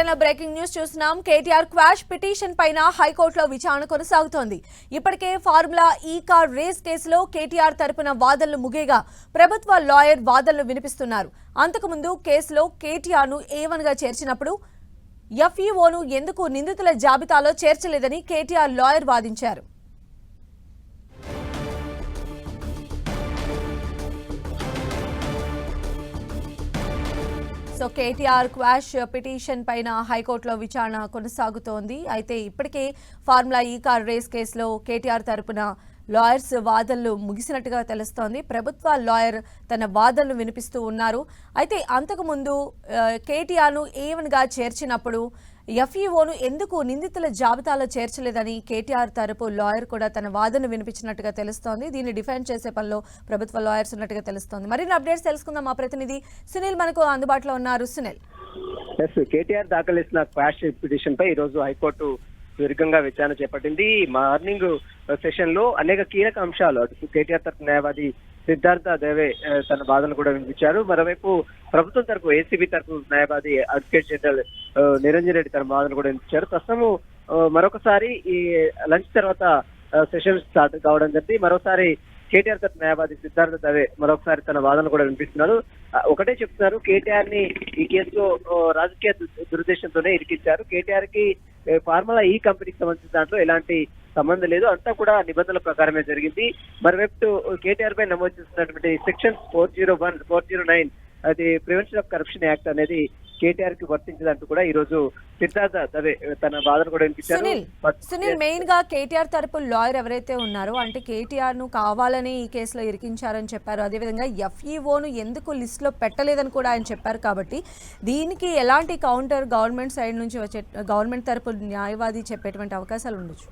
Bulletin breaking news చూస్తున్నాం. KTR quash petition పైన హైకోర్టులో విచారణ కొనసాగుతోంది. ఇప్పటికే ఫార్ములా ఈ కార్ రేస్ కేసులో కేటీఆర్ తరపున వాదనలు ముగియగా ప్రభుత్వ లాయర్ వాదనలు వినిపిస్తున్నారు. అంతకుముందు కేసులో కేటీఆర్ను A1 గా చేర్చినప్పుడు FEOను ఎందుకు నిందితుల జాబితాలో చేర్చలేదని కేటీఆర్ లాయర్ వాదించారు. సో కేటీఆర్ క్వాష్ పిటిషన్ పైన హైకోర్టులో విచారణ కొనసాగుతోంది. అయితే ఇప్పటికే ఫార్ములా ఈ కార్ రేస్ కేసులో కేటీఆర్ తరపున లాయర్స్ వాదనలు ముగిసినట్టుగా తెలుస్తోంది. ప్రభుత్వ లాయర్ తన వాదనలు వినిపిస్తూ ఉన్నారు. అయితే అంతకుముందు కేటీఆర్ను A1 గా చేర్చినప్పుడు FEOను ఎందుకు నిందితుల జాబితాలో చేర్చలేదని కేటీఆర్ తరపు లాయర్ కూడా తన వాదనను వినిపించినట్టుగా తెలుస్తోంది. దీన్ని డిఫెండ్ చేసే పనిలో ప్రభుత్వ లాయర్స్ ఉన్నట్టుగా తెలుస్తోంది. మరిన్ని అప్డేట్స్ తెలుసుకుందాం. మా ప్రతినిధి సునీల్ మనకు అందుబాటులో ఉన్నారు. సునీల్, కేటీఆర్ దాఖలు చేసిన క్వాష్ పిటిషన్ పై ఈ రోజు హైకోర్టు సుదీర్ఘంగా విచారణ చేపట్టింది. మార్నింగ్ సెషన్ లో అనేక కీలక అంశాలు కేటీఆర్ తరపు న్యాయవాది సిద్ధార్థ దేవే తన వాదనలు కూడా వినిపించారు. మరోవైపు ప్రభుత్వం తరపు ACB తరపు న్యాయవాది అడ్వకేట్ జనరల్ నిరంజన్ రెడ్డి తన వాదనలు కూడా వినిపించారు. ప్రస్తుతం మరొకసారి ఈ లంచ్ తర్వాత సెషన్ స్టార్ట్ కావడం జరిగింది. మరోసారి కేటీఆర్ తరపు న్యాయవాది సిద్ధార్థ దవే మరొకసారి తన వాదనలు కూడా వినిపిస్తున్నారు. ఒకటే చెప్తున్నారు, కేటీఆర్ ని ఈ కేసులో రాజకీయ దురుద్దేశంతోనే ఇరికించారు. కేటీఆర్ కి ఫార్ములా ఈ కంపెనీకి సంబంధించిన దాంట్లో ఎలాంటి సంబంధం లేదు, అంతా కూడా నిబంధనల ప్రకారమే జరిగింది. మరోవైపు కేటీఆర్ పై నమోదు చేస్తున్నటువంటి సెక్షన్స్ 401, 409 అది ప్రివెన్షన్ ఆఫ్ కరప్షన్ యాక్ట్ అనేది కేటీఆర్ కి వర్తించదంటూ కూడా ఈ రోజు సిద్ధార్థ దవే తన వాదన కూడా వినిపించారు. సునీల్, మెయిన్ గా కేటీఆర్ తరపు లాయర్ ఎవరైతే ఉన్నారో, అంటే కేటీఆర్ ను కావాలని ఈ కేసులో ఇరికించారని చెప్పారు. అదేవిధంగా FEOను ఎందుకు లిస్ట్ లో పెట్టలేదని కూడా ఆయన చెప్పారు. కాబట్టి దీనికి ఎలాంటి కౌంటర్ గవర్నమెంట్ సైడ్ నుంచి వచ్చే, గవర్నమెంట్ తరపు న్యాయవాది చెప్పేటువంటి అవకాశాలు ఉండొచ్చు?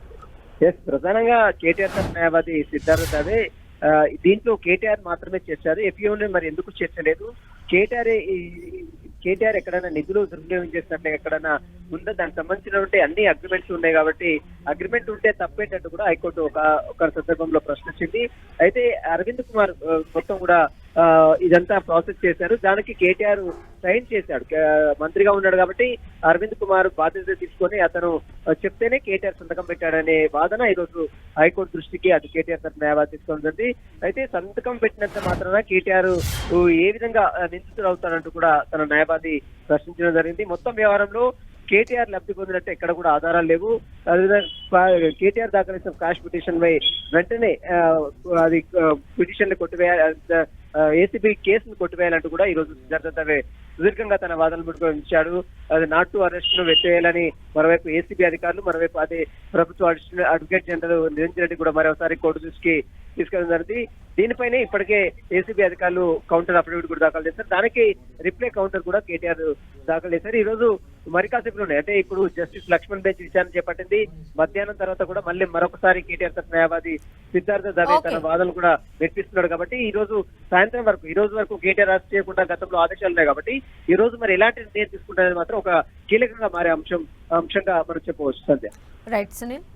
ప్రధానంగా కేటీఆర్ తరపు న్యాయవాది సిద్ధార్థ దవే దీంట్లో కేటీఆర్ మాత్రమే చేర్చారు, FEOని మరి ఎందుకు చేర్చలేదు, కేటీఆర్ ఎక్కడైనా నిధులు దుర్వినియోగం చేసినట్టు ఎక్కడైనా ఉందో దానికి సంబంధించినటువంటి అన్ని అగ్రిమెంట్స్ ఉన్నాయి. కాబట్టి అగ్రిమెంట్ ఉంటే తప్పేటట్టు కూడా హైకోర్టు ఒక సందర్భంలో ప్రశ్నించింది. అయితే అరవింద్ కుమార్ మొత్తం కూడా ఇదంతా ప్రాసెస్ చేశారు. దానికి కేటీఆర్ సైన్ చేశాడు. మంత్రిగా ఉన్నాడు కాబట్టి అరవింద్ కుమార్ బాధ్యత తీసుకొని అతను చెప్తేనే కేటీఆర్ సంతకం పెట్టాడనే వాదన ఈరోజు హైకోర్టు దృష్టికి అది కేటీఆర్ తరఫు న్యాయవాది తీసుకుంటుంది. అయితే సంతకం పెట్టినంత మాత్రాన కేటీఆర్ ఏ విధంగా నిందితుడు అవుతాడంటూ కూడా తన న్యాయవాది ప్రశ్నించడం జరిగింది. మొత్తం వ్యవహారంలో కేటీఆర్ లబ్ధి పొందినట్టు ఎక్కడ కూడా ఆధారాలు లేవు. అదేవిధంగా కేటీఆర్ దాఖలు చేసిన క్వాష్ పిటిషన్ పై వెంటనే అది పిటిషన్ కొట్టివేయాలి, ACB కేసును కొట్టివేయాలంటూ కూడా ఈ రోజు సిద్ధార్థ దవే సుదీర్ఘంగా తన వాదనలు ముట్టుకొచ్చాడు. అది నాట్ టు అరెస్ట్ ను వెచ్చేయాలని మరోవైపు ACB అధికారులు, మరోవైపు అదే ప్రభుత్వ అడ్వకేట్ జనరల్ నిరంజన్ రెడ్డి కూడా మరోసారి కోర్టు దృష్టికి తీసుకెళ్ళడం జరిగింది. దీనిపైనే ఇప్పటికే ACB అధికారులు కౌంటర్ అఫిడవిట్ కూడా దాఖలు చేశారు. దానికి రిప్లై కౌంటర్ కూడా కేటీఆర్ దాఖలు చేశారు. ఈ రోజు మరి కాసేపులోనే, అంటే ఇప్పుడు జస్టిస్ లక్ష్మణ్ బెంచ్ విచారణ చేపట్టింది. మధ్యాహ్నం తర్వాత కూడా మళ్ళీ మరొకసారి కేటీఆర్ తరఫు న్యాయవాది సిద్ధార్థ దవే తన వాదనలు కూడా వినిపిస్తున్నాడు. కాబట్టి ఈ రోజు సాయంత్రం వరకు, ఈ రోజు వరకు కేటీఆర్ అరెస్ట్ చేయకుండా గతంలో ఆదేశాలు ఉన్నాయి. కాబట్టి ఈ రోజు మరి ఎలాంటి నిర్ణయం తీసుకుంటారని మాత్రం ఒక కీలకంగా మారే అంశంగా మనం చెప్పవచ్చు. సంధ్య. రైట్ సునీల్.